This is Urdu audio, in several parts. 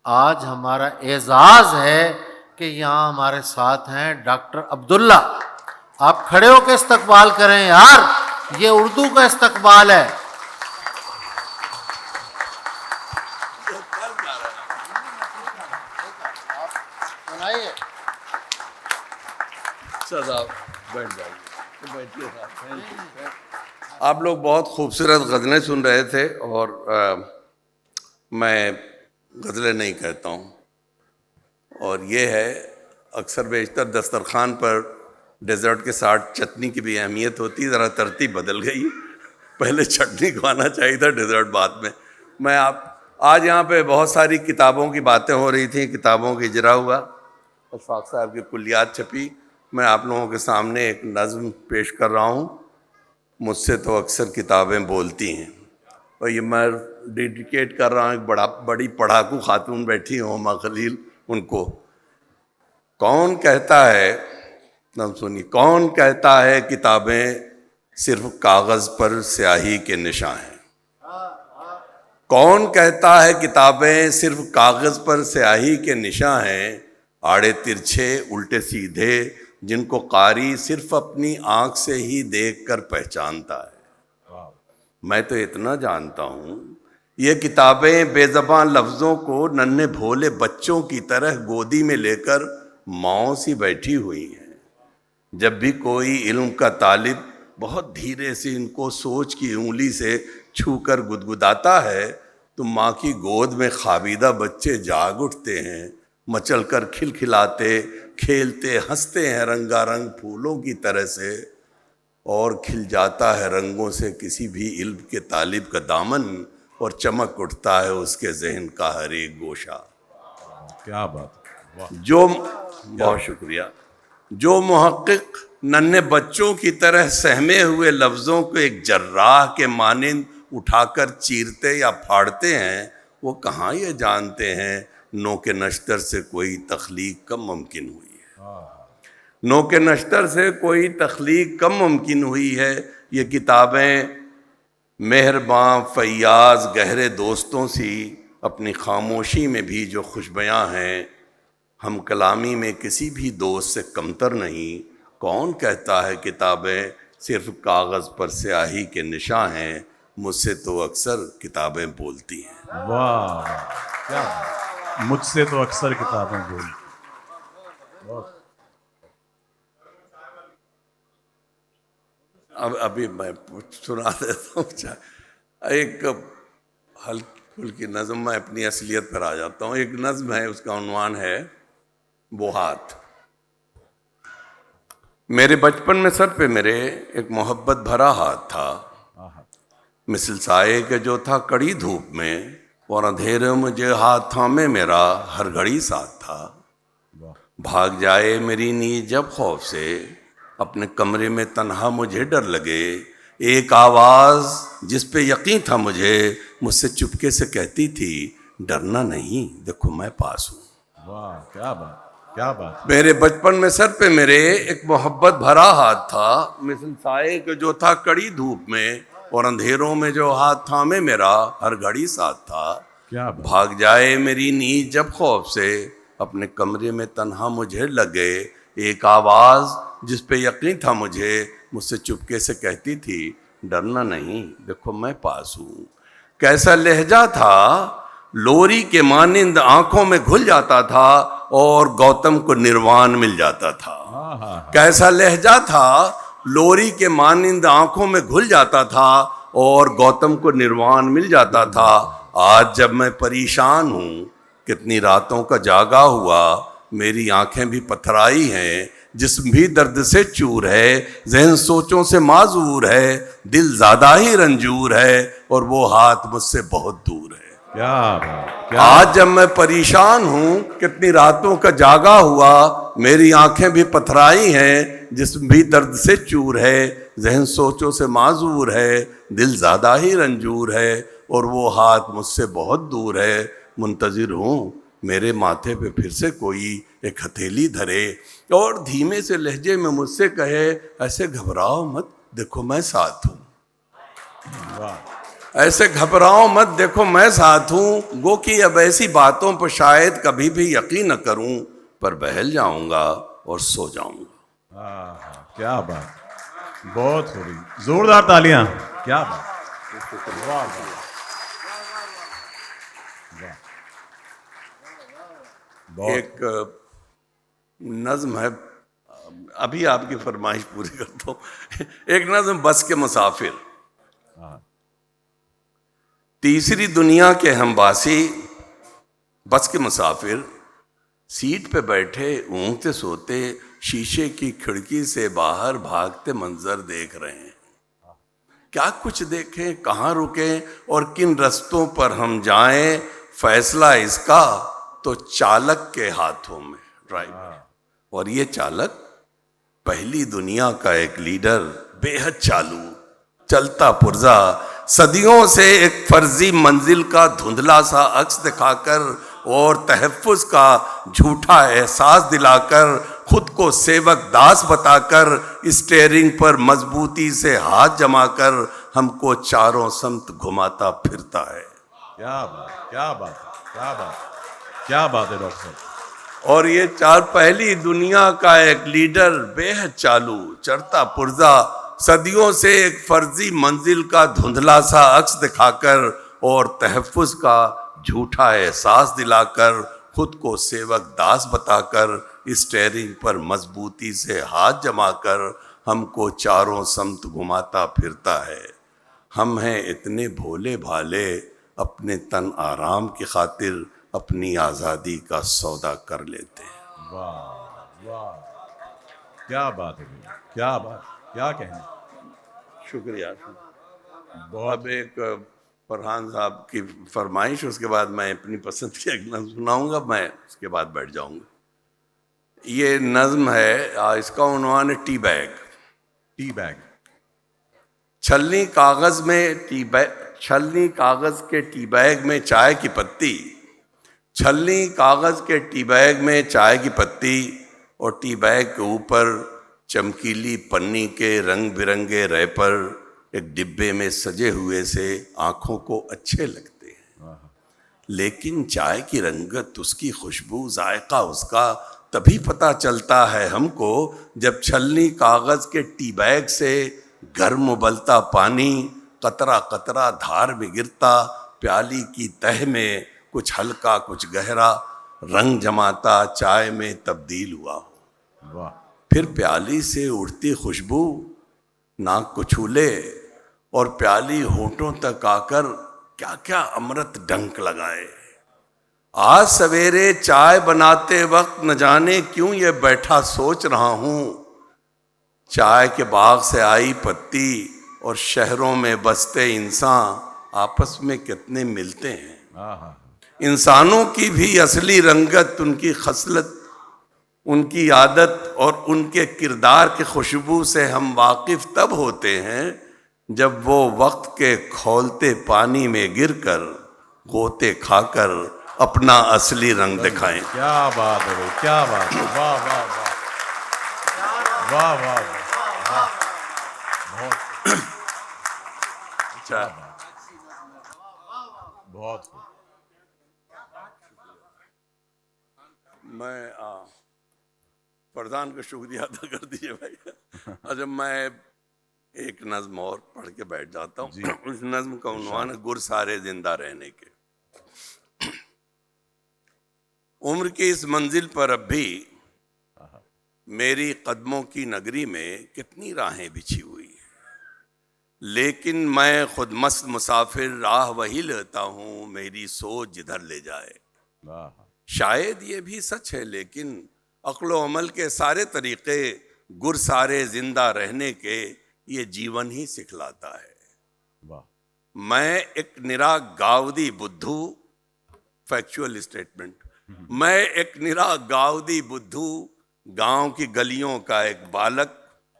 آج ہمارا اعزاز ہے کہ یہاں ہمارے ساتھ ہیں ڈاکٹر عبداللہ. آپ کھڑے ہو کے استقبال کریں یار، یہ اردو کا استقبال ہے. آپ لوگ بہت خوبصورت غزلیں سن رہے تھے، اور میں غزلیں نہیں کہتا ہوں، اور یہ ہے اکثر بیشتر دسترخوان پر ڈیزرٹ کے ساتھ چٹنی کی بھی اہمیت ہوتی ہے. ذرا ترتیب بدل گئی، پہلے چٹنی کھانا چاہیے تھا، ڈیزرٹ بعد میں آج یہاں پہ بہت ساری کتابوں کی باتیں ہو رہی تھیں، کتابوں کی اجرا ہوا، اشفاق صاحب کی کلیات چھپی. میں آپ لوگوں کے سامنے ایک نظم پیش کر رہا ہوں، مجھ سے تو اکثر کتابیں بولتی ہیں. اور یہ میں ڈیڈیکیٹ کر رہا ہوں ایک بڑی پڑھاکو خاتون بیٹھی ہیں ہما خلیل، ان کو. کون کہتا ہے، نظم سنیے، کون کہتا ہے کتابیں صرف کاغذ پر سیاہی کے نشاں ہیں؟ کون کہتا ہے کتابیں صرف کاغذ پر سیاہی کے نشاں ہیں؟ آڑے ترچھے الٹے سیدھے جن کو قاری صرف اپنی آنکھ سے ہی دیکھ کر پہچانتا ہے. میں تو اتنا جانتا ہوں، یہ کتابیں بے زبان لفظوں کو ننھے بھولے بچوں کی طرح گودی میں لے کر ماؤں سی بیٹھی ہوئی ہیں. جب بھی کوئی علم کا طالب بہت دھیرے سے ان کو سوچ کی انگلی سے چھو کر گدگداتا ہے تو ماں کی گود میں خوابیدہ بچے جاگ اٹھتے ہیں، مچل کر کھلکھلاتے کھیلتے ہنستے ہیں رنگا رنگ پھولوں کی طرح سے، اور کھل جاتا ہے رنگوں سے کسی بھی علم کے طالب کا دامن، اور چمک اٹھتا ہے اس کے ذہن کا ہر ایک گوشہ. کیا بات، بہت شکریہ. جو محقق ننھے بچوں کی طرح سہمے ہوئے لفظوں کو ایک جراح کے مانند اٹھا کر چیرتے یا پھاڑتے ہیں، وہ کہاں یہ جانتے ہیں نوک نشتر سے کوئی تخلیق کم ممکن ہوئی ہے. نوک نشتر سے کوئی تخلیق کم ممکن ہوئی ہے. یہ کتابیں مہرباں فیاض گہرے دوستوں سی اپنی خاموشی میں بھی جو خوشبیاں ہیں، ہم کلامی میں کسی بھی دوست سے کمتر نہیں. کون کہتا ہے کتابیں صرف کاغذ پر سیاہی کے نشاں ہیں؟ مجھ سے تو اکثر کتابیں بولتی ہیں. واہ کیا بات. مجھ سے تو اکثر کتابیں بولتی. ابھی میں سنا دیتا ہوں ایک ہلکی پھلکی نظم. میں اپنی اصلیت پر آ جاتا ہوں. ایک نظم ہے، اس کا عنوان ہے وہ ہاتھ. میرے بچپن میں سر پہ میرے ایک محبت بھرا ہاتھ تھا، مثل سائے کے جو تھا کڑی دھوپ میں، اور اندھیرے مجھے ہاتھ تھامے میرا ہر گھڑی ساتھ تھا. بھاگ جائے میری نیند جب خوف سے، اپنے کمرے میں تنہا مجھے ڈر لگے، ایک آواز جس پہ یقین تھا مجھ سے چپکے سے کہتی تھی، ڈرنا نہیں، دیکھو میں پاس ہوں. واہ کیا بات، کیا بات. میرے بچپن میں سر پہ میرے ایک محبت بھرا ہاتھ تھا، مثل سائے کے جو تھا کڑی دھوپ میں، اور اندھیروں میں جو ہاتھ تھامے میرا ہر گھڑی ساتھ تھا. کیا بات. بھاگ جائے میری نیند جب خوف سے، اپنے کمرے میں تنہا مجھے لگے، ایک آواز جس پہ یقین تھا مجھ سے چپکے سے کہتی تھی، ڈرنا نہیں، دیکھو میں پاس ہوں. کیسا لہجہ تھا، لوری کے مانند آنکھوں میں گھل جاتا تھا اور گوتم کو نروان مل جاتا تھا. کیسا لہجہ تھا، لوری کے مانند آنکھوں میں گھل جاتا تھا اور گوتم کو نروان مل جاتا تھا. آج جب میں پریشان ہوں، کتنی راتوں کا جاگا ہوا، میری آنکھیں بھی پتھرائی ہیں، جسم بھی درد سے چور ہے، ذہن سوچوں سے معذور ہے، دل زیادہ ہی رنجور ہے، اور وہ ہاتھ مجھ سے بہت دور ہے. کیا بات. آج جب میں پریشان ہوں، کتنی راتوں کا جاگا ہوا، میری آنکھیں بھی پتھرائی ہیں، جسم بھی درد سے چور ہے، ذہن سوچوں سے معذور ہے، دل زیادہ ہی رنجور ہے، اور وہ ہاتھ مجھ سے بہت دور ہے. منتظر ہوں میرے ماتھے پہ پھر سے کوئی ایک ہتھیلی دھرے اور دھیمے سے لہجے میں مجھ سے کہے، ایسے گھبراؤ مت، دیکھو میں ساتھ ہوں. ایسے گھبراؤ مت، دیکھو میں ساتھ ہوں، گو کہ اب ایسی باتوں پر شاید کبھی بھی یقین نہ کروں، پر بہل جاؤں گا اور سو جاؤں گا۔ کیا بات، بہت خوبی، زوردار تالیاں، کیا بات، واہ واہ، بہت ایک نظم ہے، ابھی آپ کی فرمائش پوری کرتا ہوں۔ ایک نظم بس کے مسافر۔ تیسری دنیا کے ہم باسی، بس کے مسافر، سیٹ پہ بیٹھے اونگتے سوتے، شیشے کی کھڑکی سے باہر بھاگتے منظر دیکھ رہے ہیں۔ کیا کچھ دیکھیں، کہاں رکیں اور کن رستوں پر ہم جائیں، فیصلہ اس کا تو چالک کے ہاتھوں میں، ڈرائیور۔ اور یہ چالک پہلی دنیا کا ایک لیڈر، بے حد چالو، چلتا پرزا، صدیوں سے ایک فرضی منزل کا دھندلا سا عکس دکھا کر اور تحفظ کا جھوٹا احساس دلا کر، خود کو سیوک داس بتا کر، اسٹیئرنگ پر مضبوطی سے ہاتھ جما کر ہم کو چاروں سمت گھماتا پھرتا ہے۔ کیا بات، کیا بات، کیا بات، کیا بات ہے ڈاکٹر صاحب۔ اور یہ پہلی دنیا کا ایک لیڈر، بے حد چالو، چڑھتا پرزا، صدیوں سے ایک فرضی منزل کا دھندلا سا عکس دکھا کر اور تحفظ کا جھوٹا احساس دلا کر، خود کو سیوک داس بتا کر، اسٹیئرنگ پر مضبوطی سے ہاتھ جما کر ہم کو چاروں سمت گھماتا پھرتا ہے۔ ہم ہیں اتنے بھولے بھالے، اپنے تن آرام کی خاطر اپنی آزادی کا سودا کر لیتے ہیں۔ واہ واہ، کیا بات ہے، کیا بات، کیا کہنا۔ شکریہ۔ بہت اب ایک فرحان صاحب کی فرمائش، اس کے بعد میں اپنی پسند کی ایک نظم سناؤں گا، میں اس کے بعد بیٹھ جاؤں گا۔ یہ نظم ہے، اس کا عنوان ہے ٹی بیگ۔ Tea bag. چھلنی کاغذ کے ٹی بیگ میں چائے کی پتی، چھلنی کاغذ کے ٹی بیگ میں چائے کی پتی، اور ٹی بیگ کے اوپر چمکیلی پنی کے رنگ برنگے ریپر ایک ڈبے میں سجے ہوئے سے آنکھوں کو اچھے لگتے ہیں، لیکن چائے کی رنگت، اس کی خوشبو، ذائقہ اس کا تبھی پتہ چلتا ہے ہم کو جب چھلنی کاغذ کے ٹی بیگ سے گرم ابلتا پانی قطرہ قطرہ دھار میں گرتا، پیالی کی تہ میں کچھ ہلکا کچھ گہرا رنگ جماتا چائے میں تبدیل ہوا ہو۔ واہ، پھر پیالی سے اڑتی خوشبو ناک کو چھولے اور پیالی ہونٹوں تک آ کر کیا کیا امرت ڈنک لگائے۔ آج سویرے چائے بناتے وقت نہ جانے کیوں یہ بیٹھا سوچ رہا ہوں، چائے کے باغ سے آئی پتی اور شہروں میں بستے انسان آپس میں کتنے ملتے ہیں۔ انسانوں کی بھی اصلی رنگت ان کی خصلت، ان کی عادت اور ان کے کردار کی خوشبو سے ہم واقف تب ہوتے ہیں جب وہ وقت کے کھولتے پانی میں گر کر غوطے کھا کر اپنا اصلی رنگ دکھائیں۔ کیا بات ہے بھائی، کیا بات ہے، واہ واہ واہ، واہ واہ واہ، بہت اچھا، بہت۔ میں فرزان کا شکریہ ادا کر دیجیے بھائی۔ اچھا، میں ایک نظم اور پڑھ کے بیٹھ جاتا ہوں۔ اس نظم کا عنوان ہے گر سارے زندہ رہنے کے۔ عمر کی اس منزل پر اب بھی میری قدموں کی نگری میں کتنی راہیں بچھی ہوئی ہیں، لیکن میں خود مست مسافر راہ وہی لیتا ہوں میری سوچ جدھر لے جائے۔ شاید یہ بھی سچ ہے، لیکن عقل و عمل کے سارے طریقے گر سارے زندہ رہنے کے یہ جیون ہی سکھلاتا ہے۔ میں ایک نرا گاؤدی بدھو، فیکچول اسٹیٹمنٹ، میں ایک نرا گاؤدی بدھو، گاؤں کی گلیوں کا ایک بالک،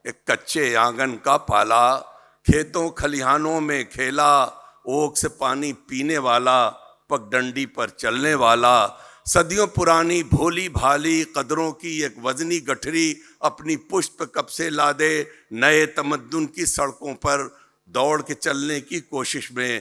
ایک کچے آنگن کا پالا، کھیتوں کھلیہانوں میں کھیلا، اوک سے پانی پینے والا، پگ ڈنڈی پر چلنے والا، صدیوں پرانی بھولی بھالی قدروں کی ایک وزنی گٹھری اپنی پشت پہ کب سے لادے، نئے تمدن کی سڑکوں پر دوڑ کے چلنے کی کوشش میں